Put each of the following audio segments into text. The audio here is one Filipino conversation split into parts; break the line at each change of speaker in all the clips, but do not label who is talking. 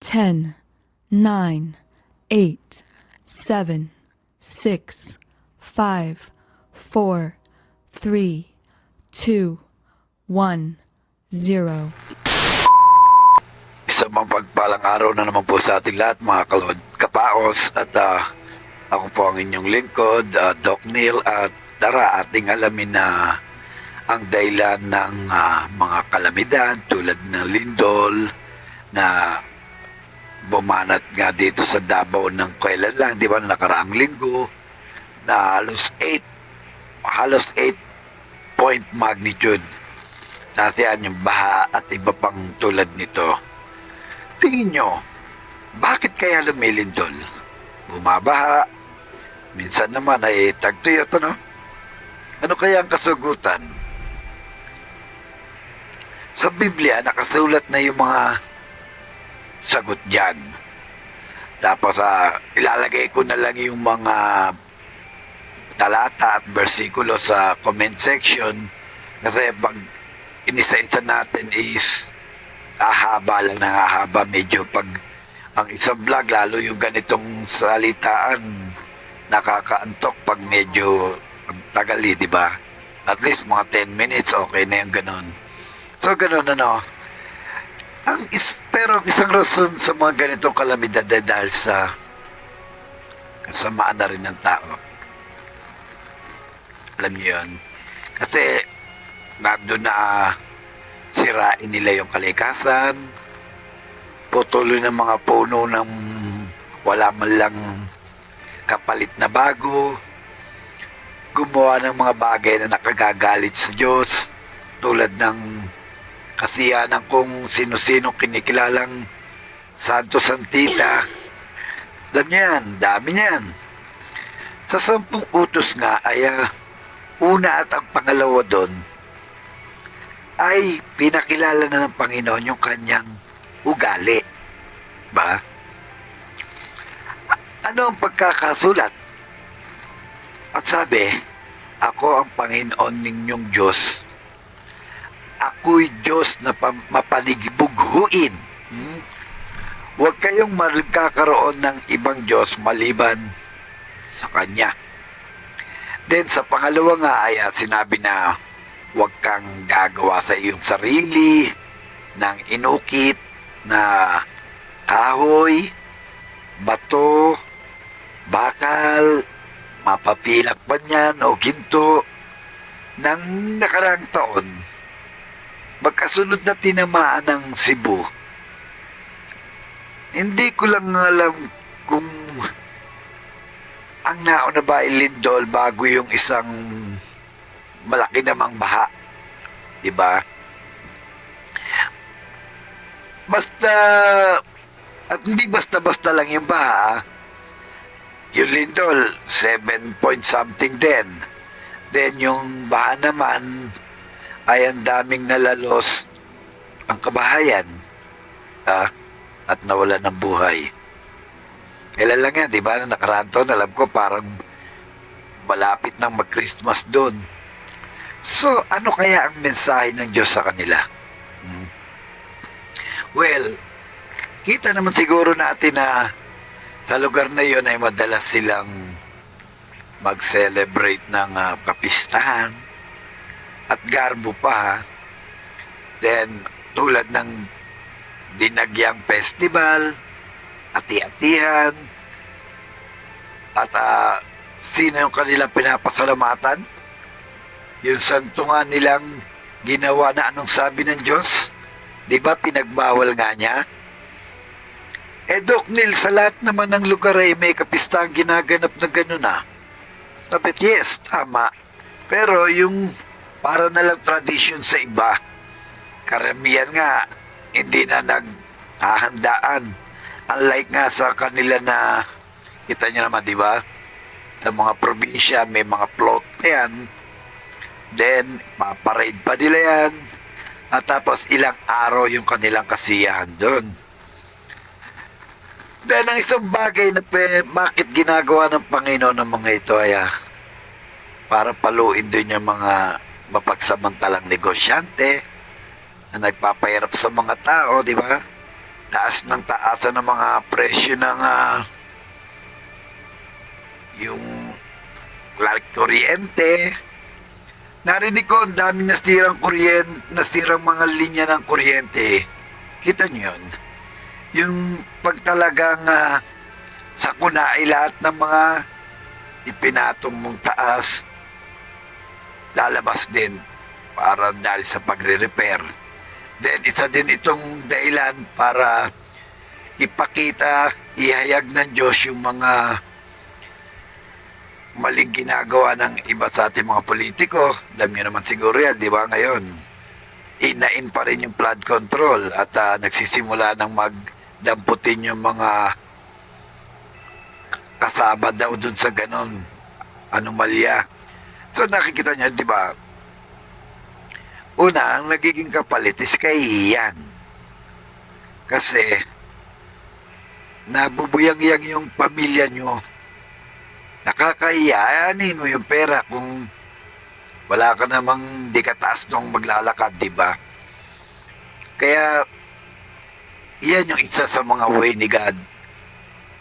10, 9, 8, 7, 6, 5, 4, 3, 2, 1, 0.
Isang mapagpalang araw na naman po sa ating lahat mga kapaos at ako po ang inyong lingkod, Doc Neil, at tara ating alamin na ang dahilan ng mga kalamidad tulad ng lindol na bumanat nga dito sa Davao ng kailan lang, di ba, nakaraang linggo na halos 8 point magnitude. Nasiyan yung baha at iba pang tulad nito. Tingin nyo, bakit kaya lumilindol? Bumabaha, minsan naman ay tagtuyot, ano? Ano kaya ang kasugutan? Sa Biblia, nakasulat na yung mga sagot dyan. Tapos, ilalagay ko na lang yung mga talata at versikulo sa comment section kasi pag inisa-isa natin is ahaba lang ng ahaba. Medyo pag ang isang vlog, lalo yung ganitong salitaan, nakakaantok pag medyo tagali, di ba? At least mga 10 minutes, okay na yung ganun. So, ganun, ano. Pero ang isang rason sa mga ganitong kalamidad ay dahil sa kasamaan na rin ng tao. Alam niyo yun? Kasi, nandun na sirain nila yung kalikasan, putuloy ng mga puno ng wala man lang kapalit na bago, gumawa ng mga bagay na nakagagalit sa Diyos, tulad ng kasiyanan kung sino-sino kinikilalang Santo Santita. Alam niyo yan, dami niyan. Sa 10 utos nga ay una at ang pangalawa doon ay pinakilala na ng Panginoon yung kanyang ugali. Ba? Ano ang pagkakasulat? At sabi, ako ang Panginoon ninyong Diyos. Ako'y Diyos na mapanigibughuin. Huwag kayong magkakaroon ng ibang Diyos maliban sa Kanya. Then sa pangalawa nga ay sinabi na huwag kang gagawa sa iyong sarili ng inukit na kahoy, bato, bakal, mapapilak ba niyan o ginto. Nang nakaraang taon, magkasunod na tinamaan ng Cebu. Hindi ko lang alam kung ang nauna ba ay lindol bago yung isang malaki namang baha. Diba? Basta, at hindi basta-basta lang yung baha. Yung lindol, 7 point something din. Then yung baha naman, ay ang daming nalalos ang kabahayan at nawala ng buhay. Kailan lang yan, di ba? Nakaraan taon, alam ko parang malapit nang mag-Christmas doon. So, ano kaya ang mensahe ng Diyos sa kanila? Well, kita naman siguro natin na sa lugar na yon ay madalas silang mag-celebrate ng kapistahan at garbo pa. Then, tulad ng Dinagyang Festival, ati-atihan, at sino yung kanilang pinapasalamatan? Yung santo nga nilang ginawa na anong sabi ng Diyos? Di ba pinagbawal nga niya? Doc Neil, sa lahat naman ng lugar ay may kapistang ginaganap na gano'n Sabi, yes, tama. Pero yung para na lang tradition sa iba. Karamihan nga, hindi na naghahandaan. Unlike nga sa kanila na, kita nyo naman, di ba? Sa mga probinsya, may mga float pa yan. Then, paparade pa nila yan. At tapos, ilang araw yung kanilang kasiyahan doon. Then, ang isang bagay na bakit ginagawa ng Panginoon ng mga ito ay para paluin doon yung mga mapagsamantalang negosyante na nagpapahirap sa mga tao, di ba? taas ng taasan ng mga presyo ng yung kuryente. Narinig ko, ang daming nasirang mga linya ng kuryente. Kita nyo yun? Yung pag talagang sakuna ay lahat ng mga ipinatong mong taas, lalabas din para dahil sa pagre-repair. Then, isa din itong dahilan para ipakita, ihayag ng Diyos yung mga maling ginagawa ng iba sa ating mga politiko. Alam niyo naman siguro yan, di ba ngayon? Inain pa rin yung flood control at nagsisimula ng magdamputin yung mga kasama daw dun sa ganon anomalya. So nakikita niyo, di ba? Una, ang nagiging kapalit is kahihiyan. Kasi nabubuyang-yang yung pamilya nyo. Nakakahiyanin mo yung pera kung wala ka namang di ka taas nung maglalakad, di ba? Kaya, yan yung isa sa mga way ni God.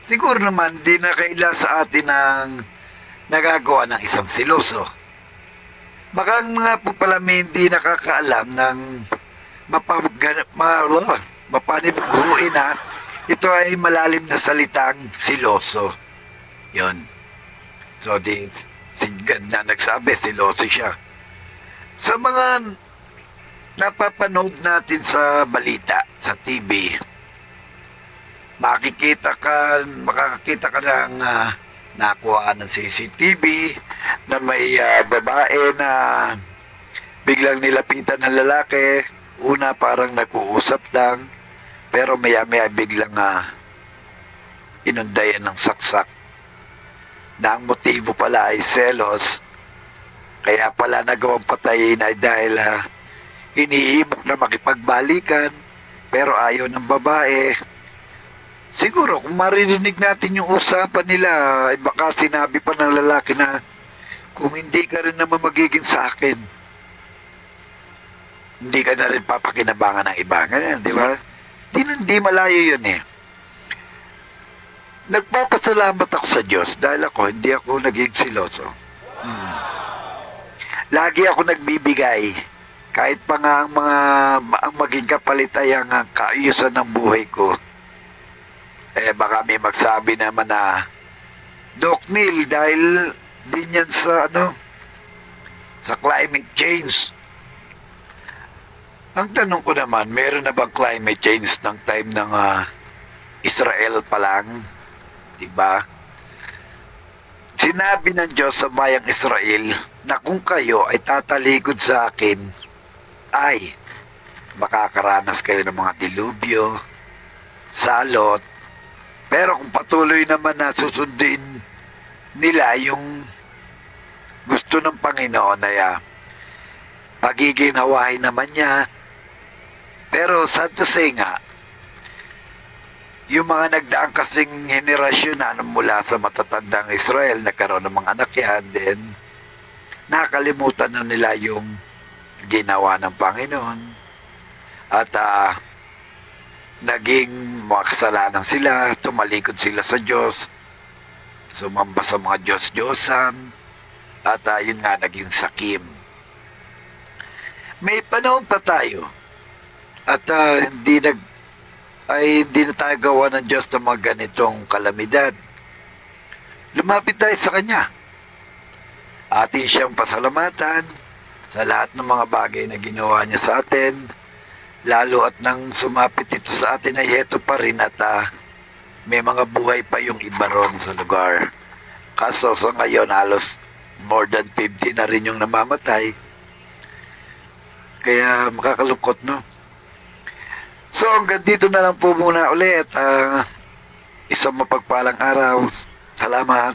Siguro naman, di na kaila sa atin ang nagagawa ng isang siloso. Baka ang mga po pala may hindi nakakaalam ng mapanibiguin na ito ay malalim na salitang siloso. Yon. So, si God na nagsabi, siloso siya. Sa mga napapanood natin sa balita, sa TV, makakakita ka ng nakuha ng CCTV na may babae na biglang nilapitan ng lalaki. Una parang nag-uusap lang, pero maya-maya biglang inundayan ng saksak. Na ang motibo pala ay selos, kaya pala nagawang patayin ay dahil hinihimok na makipagbalikan, pero ayaw ng babae. Siguro kung marinig natin yung usapan nila, ay baka sinabi pa ng lalaki na kung hindi ka rin naman magiging sa akin, hindi ka na rin papakinabangan ng iba. Ganyan, di ba? Hindi malayo yun eh. Nagpapasalamat ako sa Diyos dahil hindi ako naging siloso. Lagi ako nagbibigay. Kahit pa nga ang maging kapalit ay ang kaayusan ng buhay ko. Baka may magsabi naman na, Doc Neil, dahil din yan sa sa climate change. Ang tanong ko naman, meron na bang climate change ng time ng Israel pa lang? Diba? Sinabi ng Diyos sa bayang Israel na kung kayo ay tatalikod sa akin, ay makakaranas kayo ng mga dilubyo, salot, pero kung patuloy naman na susundin nila yung gusto ng Panginoon ay pagiginawahin naman niya. Pero sad to say nga, yung mga nagdaang kasing henerasyon na mula sa matatandang Israel, nagkaroon ng mga anak yan, then nakalimutan na nila yung ginawa ng Panginoon. At naging mga kasalanan sila, tumalikod sila sa Diyos, sumamba sa mga Diyos-Diyosan, at yun nga, naging sakim. May panahon pa tayo, at hindi na tayo gawa ng Diyos ng mga ganitong kalamidad. Lumapit tayo sa Kanya. Atin siyang pasalamatan sa lahat ng mga bagay na ginawa niya sa atin, lalo at nang sumapit ito sa atin ay heto pa rin at may mga buhay pa yung iba ron sa lugar. Kaso sa ngayon halos more than 50 na rin yung namamatay. Kaya makakalungkot, no? So hanggang dito na lang po muna ulit. Isang mapagpalang araw. Salamat.